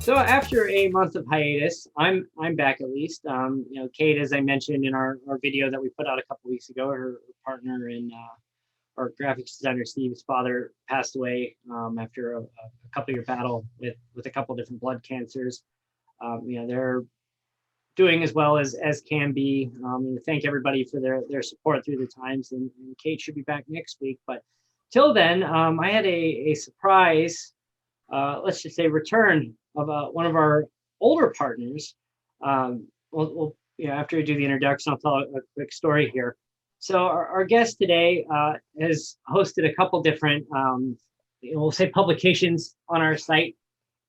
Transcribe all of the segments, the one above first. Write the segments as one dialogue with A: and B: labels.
A: So after a month of hiatus, I'm back at least. Kate, as I mentioned in our video that we put out a couple weeks ago, her partner and our graphics designer Steve's father passed away after a couple year battle with a couple different blood cancers. They're doing as well as can be. Thank everybody for their support through the times, and Kate should be back next week. But till then, I had a surprise, let's just say, return of one of our older partners. After I do the introduction, I'll tell a quick story here. So our guest today has hosted a couple different, we'll say, publications on our site.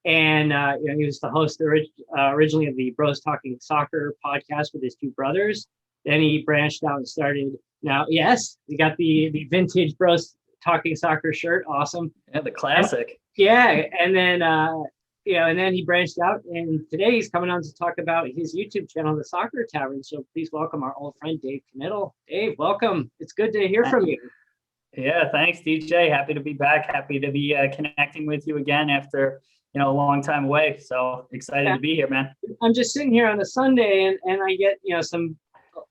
A: And he was the host originally of the Bros Talking Soccer podcast with his two brothers. Then he branched out and started. Now, yes, we got the vintage Bros Talking Soccer shirt. Awesome.
B: Yeah, the classic.
A: And then he branched out, and today he's coming on to talk about his YouTube channel, the Soccer Tavern. So please welcome our old friend Dave Knittel. Dave, welcome. It's good to hear from you.
B: Yeah, thanks, DJ. Happy to be back. Happy to be connecting with you again after a long time away. So excited to be here, man.
A: I'm just sitting here on a Sunday, and I get some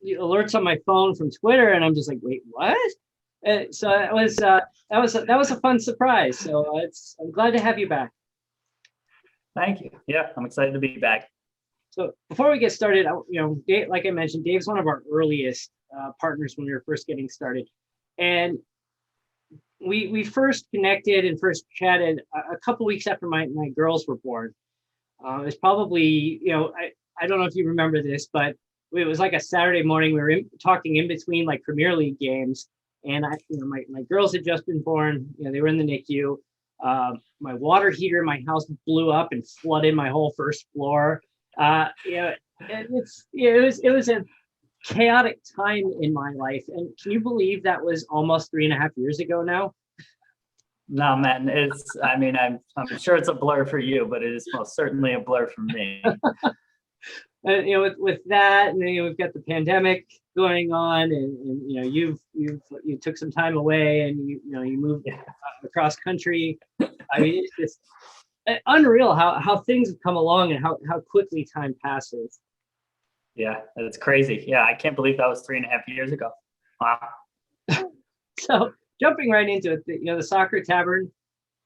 A: alerts on my phone from Twitter, and I'm just like, wait, what? So that was a fun surprise. So I'm glad to have you back.
B: Thank you. Yeah, I'm excited to be back.
A: So before we get started, Dave, like I mentioned, Dave's one of our earliest partners when we were first getting started, and we first connected and first chatted a couple weeks after my girls were born. It was probably, I don't know if you remember this, but it was like a Saturday morning. We were talking in between like Premier League games, and my girls had just been born. They were in the NICU. My water heater in my house blew up and flooded my whole first floor. It was a chaotic time in my life. And can you believe that was almost 3.5 years ago now?
B: No, man, I'm sure it's a blur for you, but it is most certainly a blur for me.
A: And with that, and then we've got the pandemic going on, and you took some time away, and you moved across country. I mean, it's just unreal how things have come along and how quickly time passes.
B: Yeah, that's crazy. Yeah, I can't believe that was 3.5 years ago. Wow.
A: So jumping right into it, the Soccer Tavern,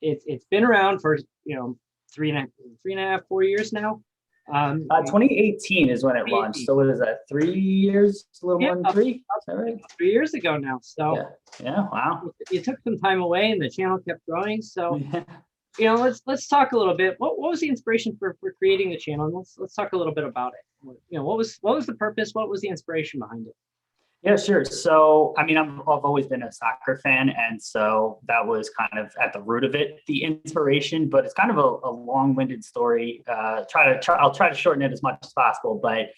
A: it's been around for 3.5, 4 years now.
B: 2018 is when it launched. So what is that? 3 years? A little more than 3? Is that right?
A: 3 years ago now. So
B: yeah. Wow.
A: You took some time away, and the channel kept growing. So let's talk a little bit. What was the inspiration for creating the channel? And let's talk a little bit about it. What was the purpose? What was the inspiration behind it?
B: Yeah, sure. So, I've always been a soccer fan, and so that was kind of at the root of it, the inspiration. But it's kind of a long-winded story. I'll try to shorten it as much as possible. But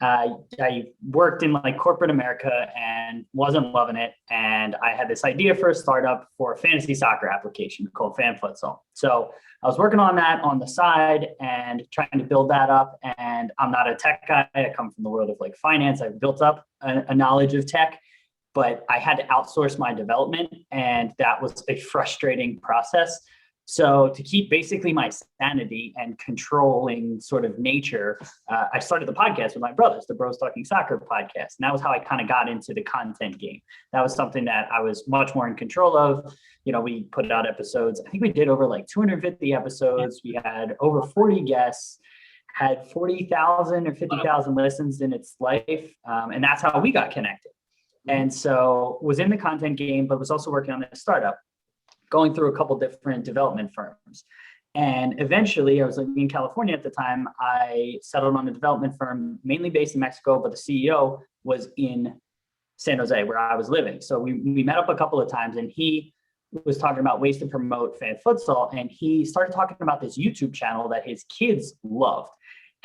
B: I worked in like corporate America and wasn't loving it, and I had this idea for a startup for a fantasy soccer application called Fan Futsal. So I was working on that on the side and trying to build that up. And I'm not a tech guy. I come from the world of like finance. I've built up a knowledge of tech, but I had to outsource my development, and that was a frustrating process. So to keep basically my sanity and controlling sort of nature, I started the podcast with my brothers, the Bros Talking Soccer podcast. And that was how I kind of got into the content game. That was something that I was much more in control of. We put out episodes. I think we did over like 250 episodes. We had over 40 guests, had 40,000 or 50,000 listens in its life. And that's how we got connected. And so was in the content game, but was also working on this startup, going through a couple different development firms. And eventually, I was living in California at the time. I settled on a development firm, mainly based in Mexico, but the CEO was in San Jose, where I was living. So we met up a couple of times, and he was talking about ways to promote fan futsal. And he started talking about this YouTube channel that his kids loved.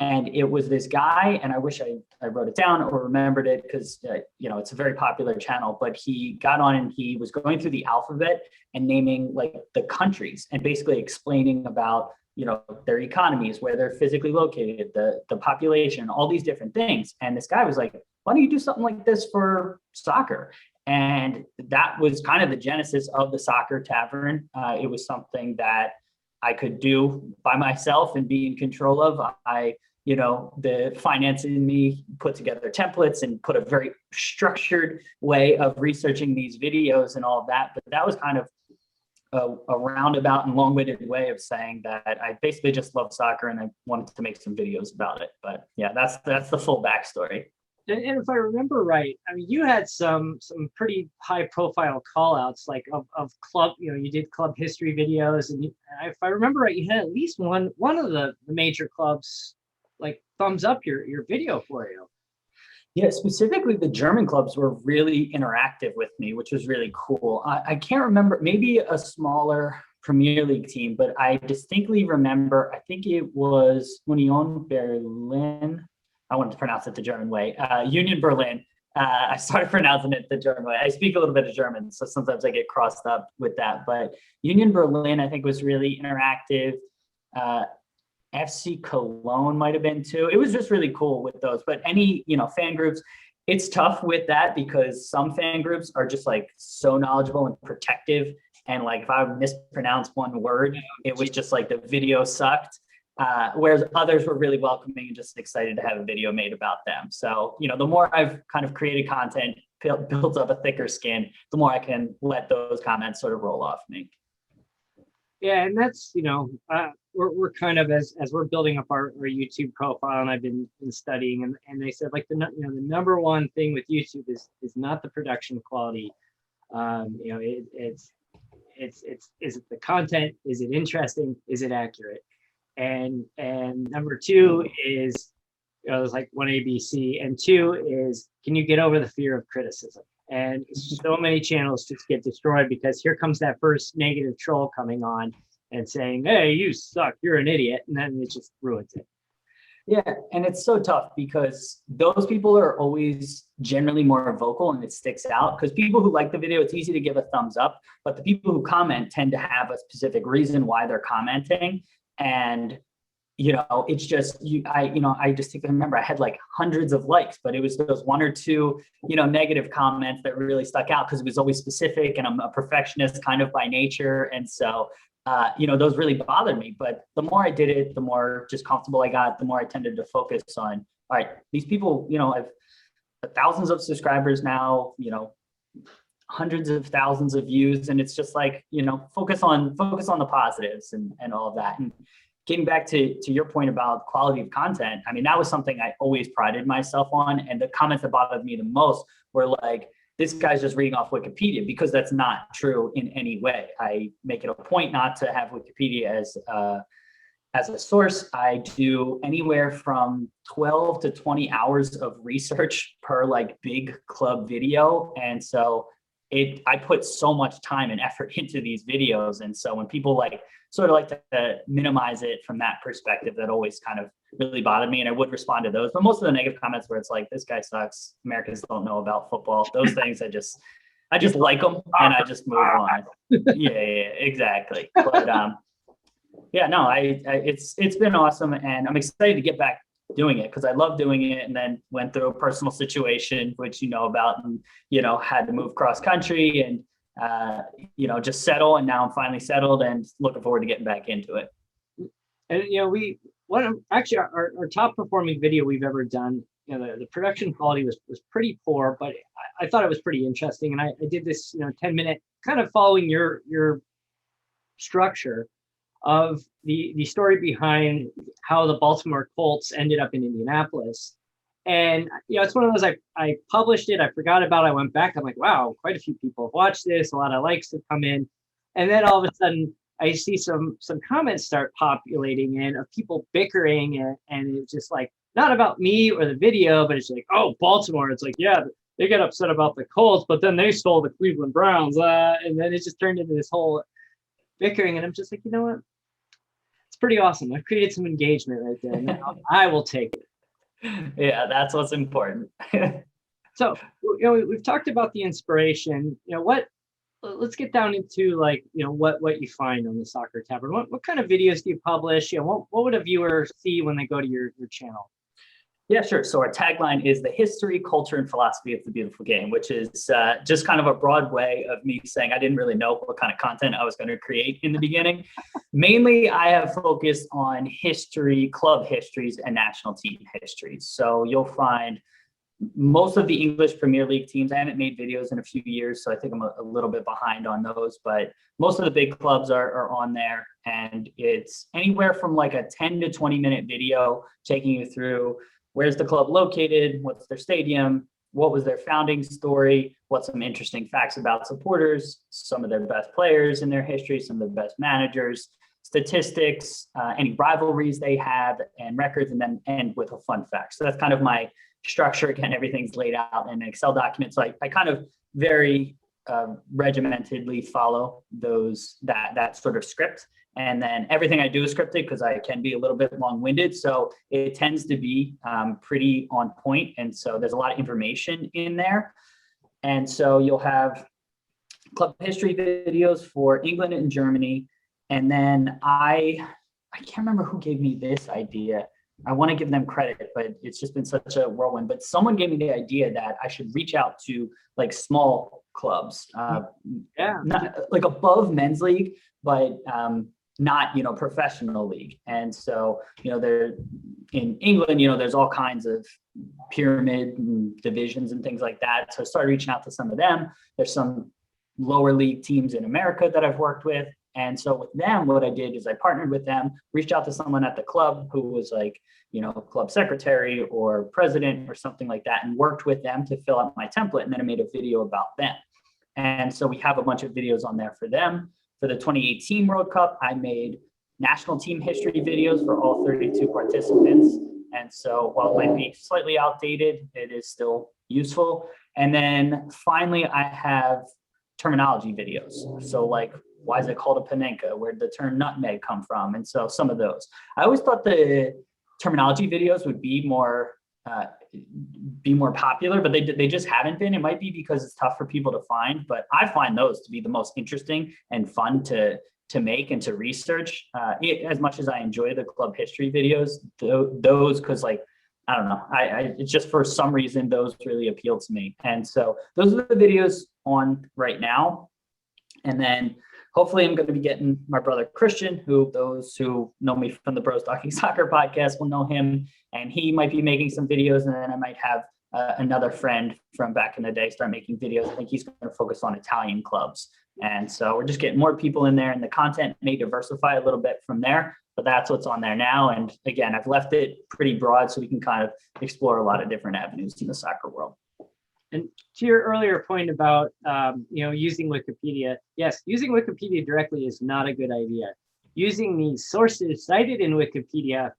B: And it was this guy, and I wish I wrote it down or remembered it, because it's a very popular channel, but he got on and he was going through the alphabet and naming like the countries and basically explaining about their economies, where they're physically located, the population, all these different things. And this guy was like, why don't you do something like this for soccer? And that was kind of the genesis of the Soccer Tavern. It was something that I could do by myself and be in control of. The finance in me put together templates and put a very structured way of researching these videos and all of that. But that was kind of a roundabout and long-winded way of saying that I basically just love soccer and I wanted to make some videos about it. But yeah, that's the full backstory.
A: And if I remember right, I mean, you had some pretty high profile call outs like of club, you did club history videos. And if I remember right, you had at least one of the major clubs like thumbs up your video for you.
B: Yeah, specifically the German clubs were really interactive with me, which was really cool. I can't remember, maybe a smaller Premier League team, but I distinctly remember, I think it was Union Berlin. I wanted to pronounce it the German way. Union Berlin. I started pronouncing it the German way. I speak a little bit of German, so sometimes I get crossed up with that. But Union Berlin, I think, was really interactive. FC Cologne might have been too. It was just really cool with those. But any, fan groups, it's tough with that because some fan groups are just like so knowledgeable and protective. And like if I would mispronounce one word, it was just like the video sucked. Whereas others were really welcoming and just excited to have a video made about them. So, the more I've kind of created content, built up a thicker skin, the more I can let those comments sort of roll off me.
A: Yeah, and that's we're kind of as we're building up our YouTube profile, and I've been studying, and they said like the number one thing with YouTube is not the production quality. It's is it the content? Is it interesting? Is it accurate? And number two is it's like one ABC, and two is can you get over the fear of criticism? And so many channels just get destroyed because here comes that first negative troll coming on and saying, hey, you suck, you're an idiot. And then it just ruins it.
B: Yeah, and it's so tough because those people are always generally more vocal and it sticks out because people who like the video, it's easy to give a thumbs up, but the people who comment tend to have a specific reason why they're commenting. And it's just I just remember I had like hundreds of likes, but it was those one or two, negative comments that really stuck out because it was always specific and I'm a perfectionist kind of by nature. And so, those really bothered me. But the more I did it, the more just comfortable I got, the more I tended to focus on, all right, these people, I've thousands of subscribers now, hundreds of thousands of views. And it's just like, focus on the positives and all of that. And getting back to your point about quality of content, I mean, that was something I always prided myself on. And the comments that bothered me the most were like, this guy's just reading off Wikipedia, because that's not true in any way. I make it a point not to have Wikipedia as a source. I do anywhere from 12 to 20 hours of research per like big club video. And so I put so much time and effort into these videos. And so when people like to minimize it from that perspective, that always kind of really bothered me. And I would respond to those, but most of the negative comments where it's like, this guy sucks, Americans don't know about football, those things, I just like them and I just move on. Yeah, exactly. But it's been awesome. And I'm excited to get back doing it because I love doing it, and then went through a personal situation, which about, and had to move cross country and just settle. And now I'm finally settled and looking forward to getting back into it.
A: And our top performing video we've ever done, the production quality was pretty poor, but I thought it was pretty interesting. And I did this 10-minute kind of following your structure of the story behind how the Baltimore Colts ended up in Indianapolis. And it's one of those I published it, I forgot about it, I went back, I'm like, wow, quite a few people have watched this, a lot of likes have come in. And then all of a sudden I see some comments start populating in of people bickering, and it's just like not about me or the video, but it's like, oh, Baltimore, it's like, yeah, they get upset about the Colts, but then they stole the Cleveland Browns, and then it just turned into this whole bickering. And I'm just like, you know what, it's pretty awesome. I've created some engagement right there. Now I will take it.
B: Yeah, that's what's important.
A: So, we've talked about the inspiration. Let's get down into what you find on the Soccer Tavern. What kind of videos do you publish? What would a viewer see when they go to your channel?
B: Yeah, sure. So our tagline is the history, culture, and philosophy of the beautiful game, which is just kind of a broad way of me saying I didn't really know what kind of content I was going to create in the beginning. Mainly, I have focused on history, club histories, and national team histories. So you'll find most of the English Premier League teams. I haven't made videos in a few years, so I think I'm a little bit behind on those, but most of the big clubs are on there, and it's anywhere from like a 10 to 20-minute video taking you through where's the club located, what's their stadium, what was their founding story, what's some interesting facts about supporters, some of their best players in their history, some of their best managers, statistics, any rivalries they have, and records, and then end with a fun fact. So that's kind of my structure. Again, everything's laid out in an Excel document. So I kind of very regimentedly follow that sort of script. And then everything I do is scripted because I can be a little bit long-winded. So it tends to be pretty on point. And so there's a lot of information in there. And so you'll have club history videos for England and Germany. And then I can't remember who gave me this idea. I want to give them credit, but it's just been such a whirlwind. But someone gave me the idea that I should reach out to like small clubs, not like above men's league, but not, professional league. And so, they're in England, there's all kinds of pyramid divisions and things like that. So I started reaching out to some of them. There's some lower league teams in America that I've worked with. And so with them, what I did is I partnered with them, reached out to someone at the club who was like, club secretary or president or something like that, and worked with them to fill out my template. And then I made a video about them. And so we have a bunch of videos on there for them. For the 2018 World Cup, I made national team history videos for all 32 participants. And so while it might be slightly outdated, it is still useful. And then finally, I have terminology videos. So like, why is it called a panenka? Where did the term nutmeg come from? And so some of those. I always thought the terminology videos would be more popular, but they just haven't been. It might be because it's tough for people to find, but I find those to be the most interesting and fun to make and to research. As much as I enjoy the club history videos, those, because like, I don't know, it's just for some reason those really appeal to me. And so those are the videos on right now. And then hopefully I'm going to be getting my brother Christian, who those who know me from the Bros Talking Soccer podcast will know him, and he might be making some videos. And then I might have another friend from back in the day start making videos. I think he's going to focus on Italian clubs. And so we're just getting more people in there, and the content may diversify a little bit from there, but that's what's on there now. And again, I've left it pretty broad so we can kind of explore a lot of different avenues in the soccer world.
A: And to your earlier point about, using Wikipedia, yes, using Wikipedia directly is not a good idea. Using the sources cited in Wikipedia,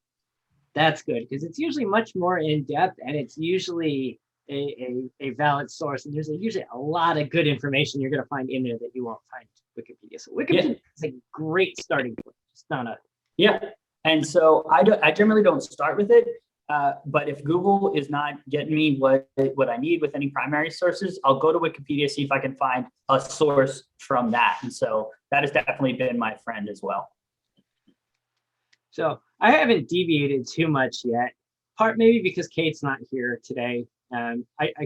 A: that's good, because it's usually much more in depth, and it's usually a valid source. And there's usually a lot of good information you're going to find in there that you won't find in Wikipedia. So Wikipedia is a great starting point. It's not a...
B: Yeah. And so I generally don't start with it. But if Google is not getting me what I need with any primary sources, I'll go to Wikipedia, see if I can find a source from that. And so that has definitely been my friend as well.
A: So I haven't deviated too much yet, part maybe because Kate's not here today. I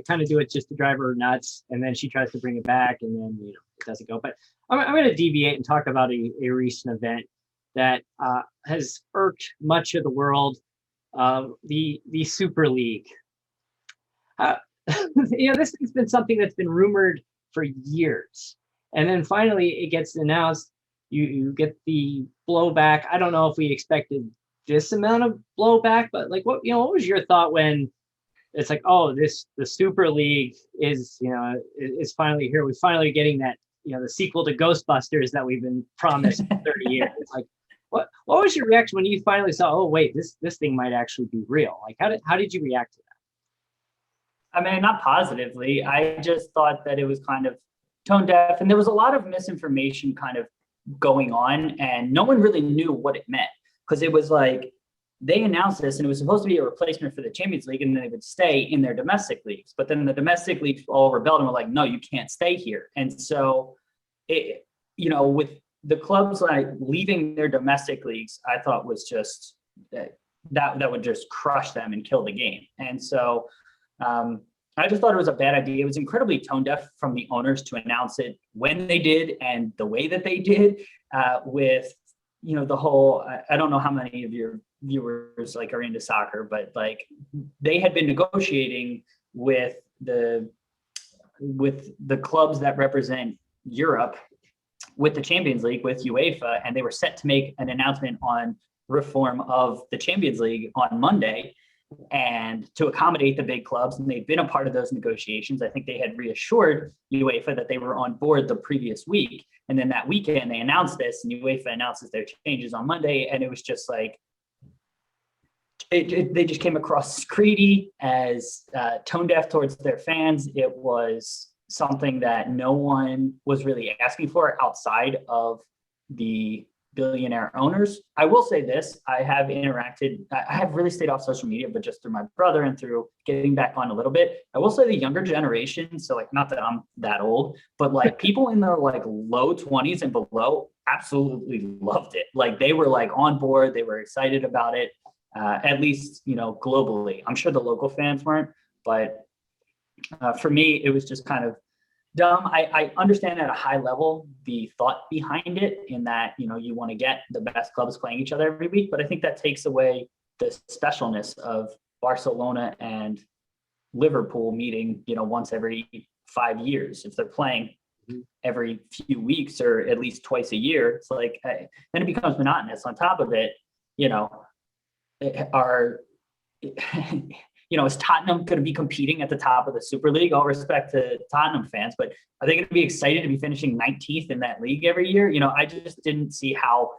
A: kind of do it just to drive her nuts, and then she tries to bring it back, and then it doesn't go. But I'm going to deviate and talk about a recent event that has irked much of the world. The Super League. This thing's been something that's been rumored for years, and then finally it gets announced. You get the blowback. I don't know if we expected this amount of blowback, but like, what was your thought when it's like, oh, the Super League is finally here. We're finally getting that, the sequel to Ghostbusters that we've been promised for 30 years. It's like, what was your reaction when you finally saw, oh wait, this thing might actually be real? Like, how did you react to that?
B: I mean, not positively. I just thought that it was kind of tone deaf, and there was a lot of misinformation kind of going on, and no one really knew what it meant, because it was like they announced this and it was supposed to be a replacement for the Champions League, and then they would stay in their domestic leagues. But then the domestic leagues all rebelled and were like, no, you can't stay here. And so it, with the clubs like leaving their domestic leagues, I thought was just that would just crush them and kill the game. And so I just thought it was a bad idea. It was incredibly tone deaf from the owners to announce it when they did and the way that they did, with, you know, the whole, I don't know how many of your viewers like are into soccer, but like they had been negotiating with the clubs that represent Europe, with the Champions League, with UEFA, and they were set to make an announcement on reform of the Champions League on Monday, and to accommodate the big clubs. And they've been a part of those negotiations. I think they had reassured UEFA that they were on board the previous week. And then that weekend they announced this, and UEFA announces their changes on Monday. And it was just like, they just came across as greedy, as tone deaf towards their fans. It was something that no one was really asking for outside of the billionaire owners. I will say this, I have really stayed off social media, but just through my brother and through getting back on a little bit. I will say the younger generation, so like, not that I'm that old, but like people in their like low 20s and below absolutely loved it. Like they were like on board, they were excited about it, at least, you know, globally. I'm sure the local fans weren't, but for me, it was just kind of dumb. I understand at a high level the thought behind it, in that, you know, you want to get the best clubs playing each other every week, but I think that takes away the specialness of Barcelona and Liverpool meeting, you know, once every 5 years. If they're playing every few weeks or at least twice a year, it's like, then it becomes monotonous. On top of it, you know, you know, is Tottenham going to be competing at the top of the Super League? All respect to Tottenham fans, but are they going to be excited to be finishing 19th in that league every year? You know, I just didn't see how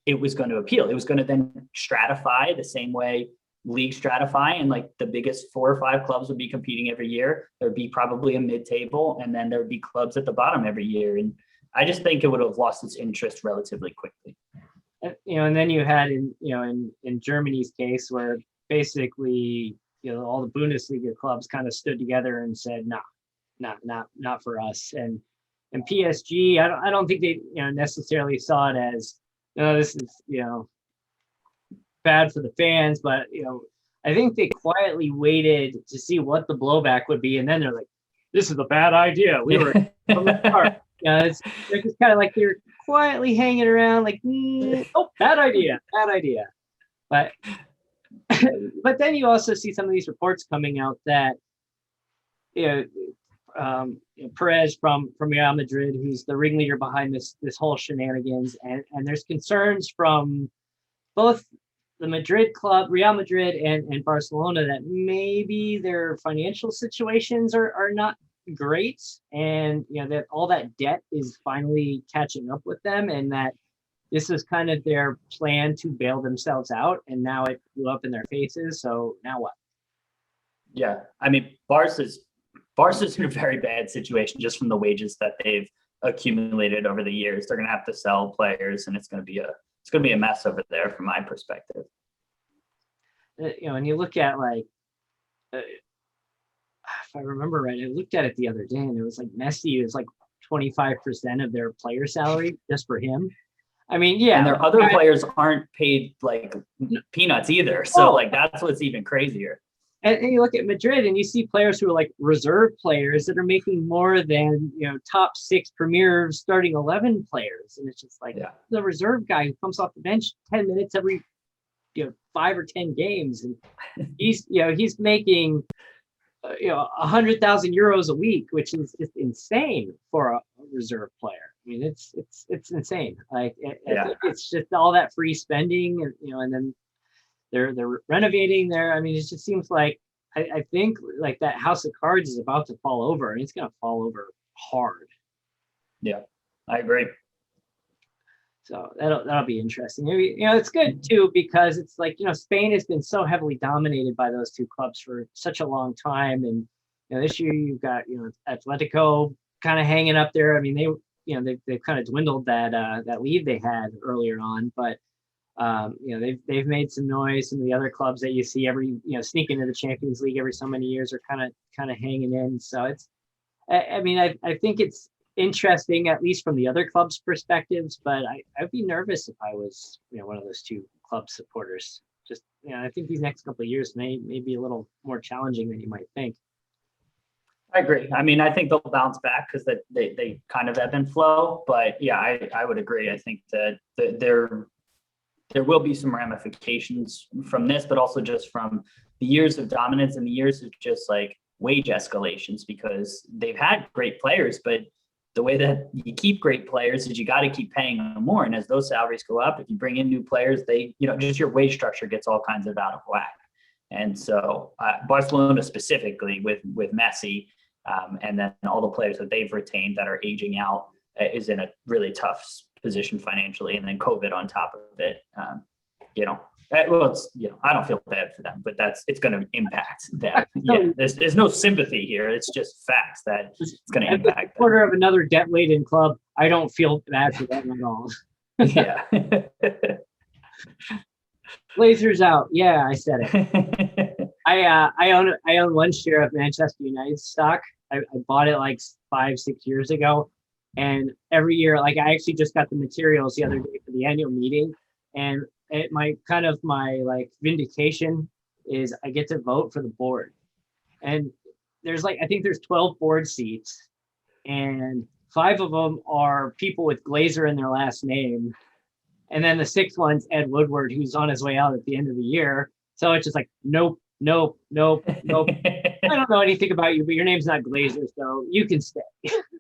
B: it was going to appeal. It was going to then stratify the same way leagues stratify, and like the biggest 4 or 5 clubs would be competing every year. There'd be probably a mid-table, and then there would be clubs at the bottom every year. And I just think it would have lost its interest relatively quickly.
A: You know, and then you had in Germany's case, where basically, you know, all the Bundesliga clubs kind of stood together and said, not for us. And PSG, I don't think they, you know, necessarily saw it as, you know, this is, you know, bad for the fans, but, you know, I think they quietly waited to see what the blowback would be, and then they're like, this is a bad idea. We were from the start. You know, they're just kind of like, they're quietly hanging around like, oh, bad idea. But but then you also see some of these reports coming out that, you know, Perez from Real Madrid, who's the ringleader behind this whole shenanigans, and there's concerns from both the Madrid club, Real Madrid, and Barcelona, that maybe their financial situations are not great, and, you know, that all that debt is finally catching up with them, and that this is kind of their plan to bail themselves out, and now it blew up in their faces. So now what?
B: Yeah, I mean, Barca's in a very bad situation just from the wages that they've accumulated over the years. They're going to have to sell players, and it's going to be a mess over there from my perspective.
A: You know, and you look at like, if I remember right, I looked at it the other day, and it was like Messi is like 25% of their player salary just for him. I mean, yeah.
B: And their other players aren't paid like peanuts either. So like, that's what's even crazier.
A: And you look at Madrid, and you see players who are like reserve players that are making more than, you know, top 6 premier starting 11 players. And it's just like, the reserve guy who comes off the bench 10 minutes every, you know, 5 or 10 games. And he's making, you know, 100,000 euros a week, which is just insane for a reserve player. I mean, it's insane. Like it's just all that free spending, and, you know, and then they're renovating there. I mean, it just seems like I think like that house of cards is about to fall over, and it's going to fall over hard.
B: Yeah, I agree.
A: So that'll be interesting. You know, it's good too, because it's like, you know, Spain has been so heavily dominated by those two clubs for such a long time, and, you know, this year you've got, you know, Atletico kind of hanging up there. I mean, they've kind of dwindled that lead they had earlier on, but you know, they've made some noise. Some of the other clubs that you see sneak into the Champions League every so many years are kind of hanging in. So it's, I mean, I think it's interesting, at least from the other clubs' perspectives, but I'd be nervous if I was, you know, one of those two club supporters. just, I think these next couple of years may be a little more challenging than you might think.
B: I agree. I mean, I think they'll bounce back because they kind of ebb and flow. But yeah, I would agree. I think that there will be some ramifications from this, but also just from the years of dominance and the years of just like wage escalations, because they've had great players, but the way that you keep great players is you got to keep paying them more. And as those salaries go up, if you bring in new players, just your wage structure gets all kinds of out of whack. And so Barcelona specifically with Messi, and then all the players that they've retained that are aging out is in a really tough position financially. And then COVID on top of it, I don't feel bad for them, but it's going to impact them. Yeah, there's no sympathy here. It's just facts that it's going to impact them.
A: Quarter of another debt-laden club, I don't feel bad for them at all.
B: Yeah.
A: Blazers out. Yeah, I said it. I own one share of Manchester United stock. I bought it like 5-6 years ago, and every year, like I actually just got the materials the other day for the annual meeting, and my vindication is I get to vote for the board, and I think there's 12 board seats, and 5 of them are people with Glazer in their last name, and then the 6th one's Ed Woodward, who's on his way out at the end of the year. So it's just like nope. I don't know anything about you, but your name's not Glazer, so you can stay.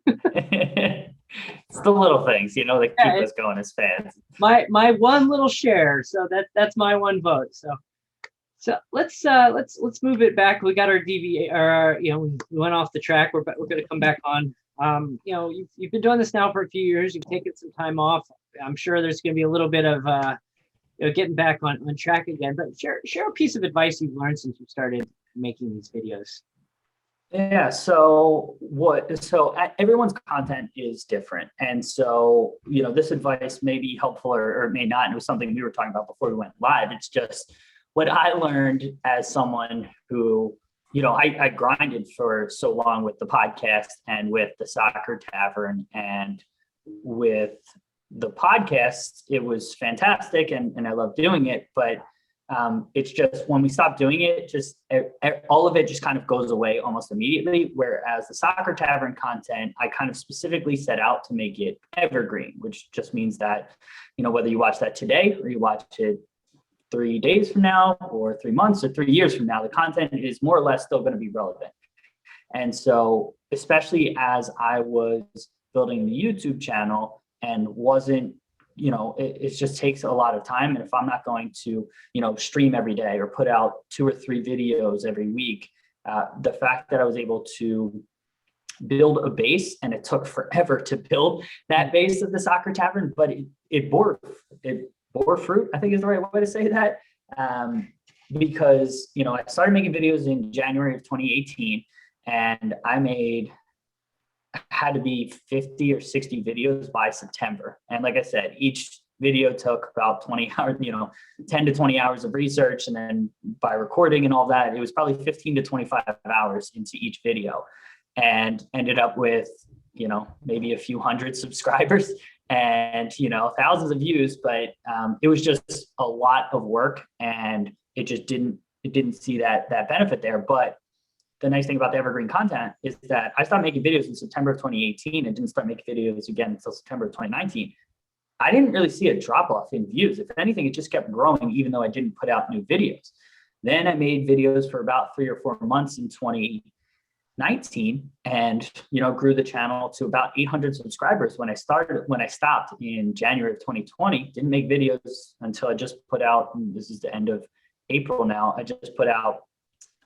B: It's the little things, that keep us going as fans.
A: My one little share, so that's my one vote. So let's move it back. We got our we went off the track. We're going to come back on. You've been doing this now for a few years. You've taken some time off. I'm sure there's going to be a little bit of getting back on track again. But share a piece of advice you've learned since you started making these videos.
B: Yeah. So everyone's content is different. And so, this advice may be helpful or it may not. And it was something we were talking about before we went live. It's just what I learned as someone who, I grinded for so long with the podcast and with the Soccer Tavern, and with the podcast, it was fantastic. And I love doing it, but it's just when we stop doing it, just all of it just kind of goes away almost immediately. Whereas the Soccer Tavern content, I kind of specifically set out to make it evergreen, which just means that, whether you watch that today or you watch it 3 days from now or 3 months or 3 years from now, the content is more or less still going to be relevant. And so, especially as I was building the YouTube channel and wasn't, it just takes a lot of time. And if I'm not going to, stream every day or put out 2 or 3 videos every week, the fact that I was able to build a base, and it took forever to build that base of the Soccer Tavern, but it bore fruit, I think is the right way to say that. Because, I started making videos in January of 2018, and I had to be 50 or 60 videos by September. And like I said, each video took about 20 hours, 10 to 20 hours of research. And then by recording and all that, it was probably 15 to 25 hours into each video, and ended up with, maybe a few hundred subscribers and, thousands of views. But it was just a lot of work, and it just didn't see that benefit there. But the nice thing about the evergreen content is that I stopped making videos in September of 2018 and didn't start making videos again until September of 2019. I didn't really see a drop off in views. If anything, it just kept growing, even though I didn't put out new videos. Then I made videos for about 3 or 4 months in 2019 and, grew the channel to about 800 subscribers when I stopped in January of 2020. Didn't make videos until I just put out, and this is the end of April now, I just put out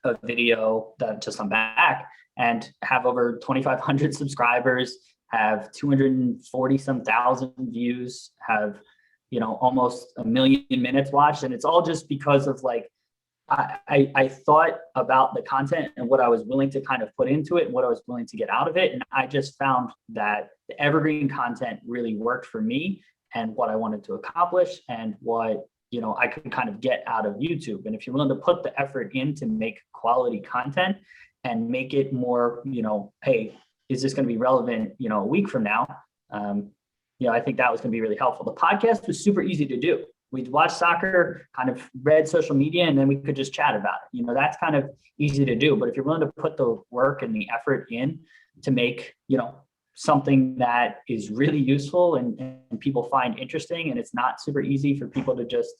B: a video that just I'm back and have over 2,500 subscribers, have 240 some thousand views, have, almost 1 million minutes watched. And it's all just because of I thought about the content and what I was willing to kind of put into it and what I was willing to get out of it. And I just found that the evergreen content really worked for me and what I wanted to accomplish and what I can kind of get out of YouTube. And if you're willing to put the effort in to make quality content and make it more, hey, is this going to be relevant, a week from now? I think that was going to be really helpful. The podcast was super easy to do. we'd watch soccer, kind of read social media, and then we could just chat about it. That's kind of easy to do. But if you're willing to put the work and the effort in to make, something that is really useful and people find interesting, and it's not super easy for people to just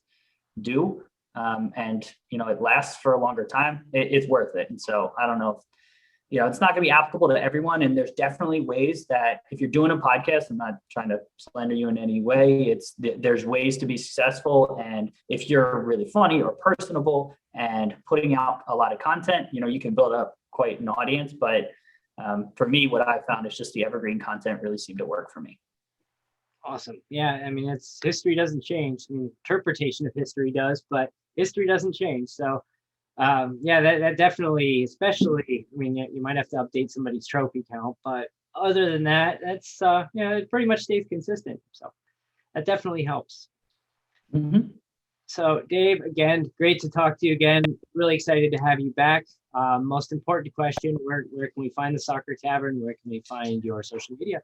B: do, and it lasts for a longer time, it's worth it. And so I don't know if, it's not going to be applicable to everyone. And there's definitely ways that if you're doing a podcast, I'm not trying to slander you in any way. There's ways to be successful. And if you're really funny or personable and putting out a lot of content, you can build up quite an audience. But for me, what I found is just the evergreen content really seemed to work for me.
A: Awesome. Yeah. I mean, history doesn't change. I mean, interpretation of history does, but history doesn't change. So that definitely, especially, I mean, you might have to update somebody's trophy count, but other than that, that's, it pretty much stays consistent. So that definitely helps.
B: Mm-hmm.
A: So Dave, again, great to talk to you again. Really excited to have you back. Most important question, where can we find the Soccer Tavern? Where can we find your social media?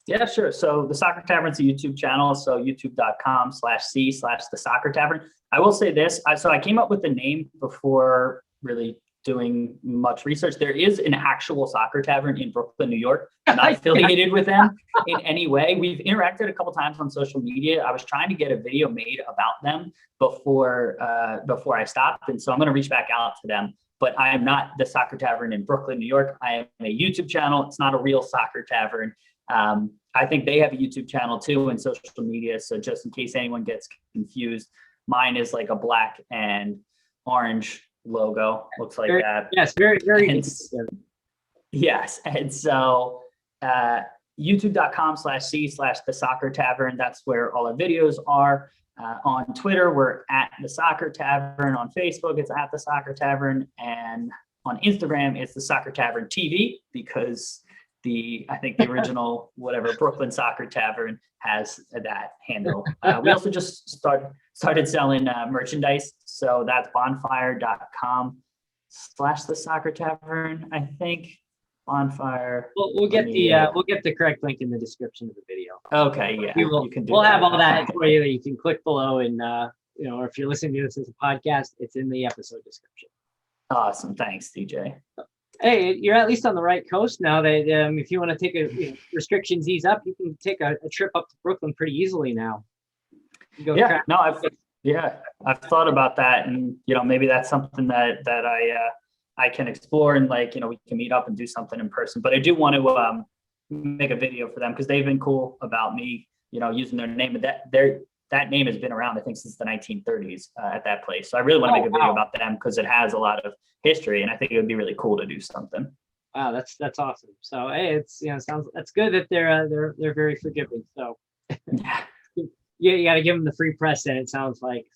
B: Yeah, sure. So the Soccer Tavern's a YouTube channel. So youtube.com/the Soccer Tavern. I will say this. So I came up with the name before really doing much research. There is an actual Soccer Tavern in Brooklyn, New York. I'm not affiliated with them in any way. We've interacted a couple times on social media. I was trying to get a video made about them before I stopped. And so I'm going to reach back out to them. But I am not the Soccer Tavern in Brooklyn, New York. I am a YouTube channel. It's not a real Soccer Tavern. I think they have a YouTube channel too and social media. So just in case anyone gets confused, mine is like a black and orange logo. Looks like that.
A: Yes, very, very good.
B: Yes. And so youtube.com/the Soccer Tavern. That's where all our videos are. On Twitter, we're at the Soccer Tavern. On Facebook, it's at the Soccer Tavern. And on Instagram, it's the Soccer Tavern TV, because I think the original Brooklyn Soccer Tavern has that handle. We also just started selling merchandise. So that's bonfire.com/the Soccer Tavern. I think Bonfire.
A: We'll get the correct link in the description of the video.
B: Okay, yeah.
A: We'll have all that for you that you can click below, and or if you're listening to this as a podcast, it's in the episode description.
B: Awesome. Thanks, DJ.
A: Hey, you're at least on the right coast now. That if you want to take restrictions ease up, you can take a trip up to Brooklyn pretty easily now.
B: I've thought about that, and maybe that's something that I can explore, and we can meet up and do something in person. But I do want to make a video for them, because they've been cool about me, using their name. That name has been around, I think, since the 1930s at that place. So I really want to make a video about them, because it has a lot of history, and I think it would be really cool to do something.
A: Wow, that's awesome. So hey, it's that's good that they're very forgiving. So you got to give them the free press. Then it sounds like.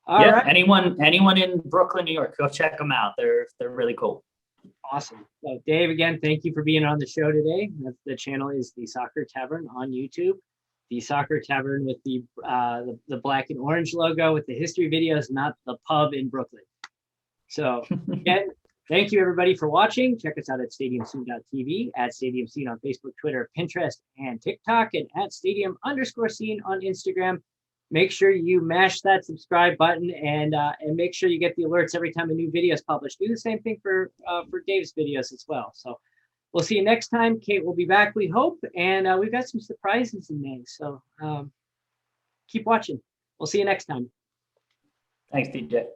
A: All right.
B: Anyone in Brooklyn, New York, go check them out. They're really cool.
A: Awesome. So Dave, again, thank you for being on the show today. The channel is the Soccer Tavern on YouTube. The Soccer Tavern with the black and orange logo with the history videos, not the pub in Brooklyn. So again, thank you everybody for watching. Check us out at stadiumscene.tv, at Stadium Scene on Facebook, Twitter, Pinterest, and TikTok, and at Stadium_Scene on Instagram. Make sure you mash that subscribe button, and make sure you get the alerts every time a new video is published. Do the same thing for Dave's videos as well. So we'll see you next time. Kate will be back, we hope, and we've got some surprises in May. So keep watching. We'll see you next time.
B: Thanks, DJ.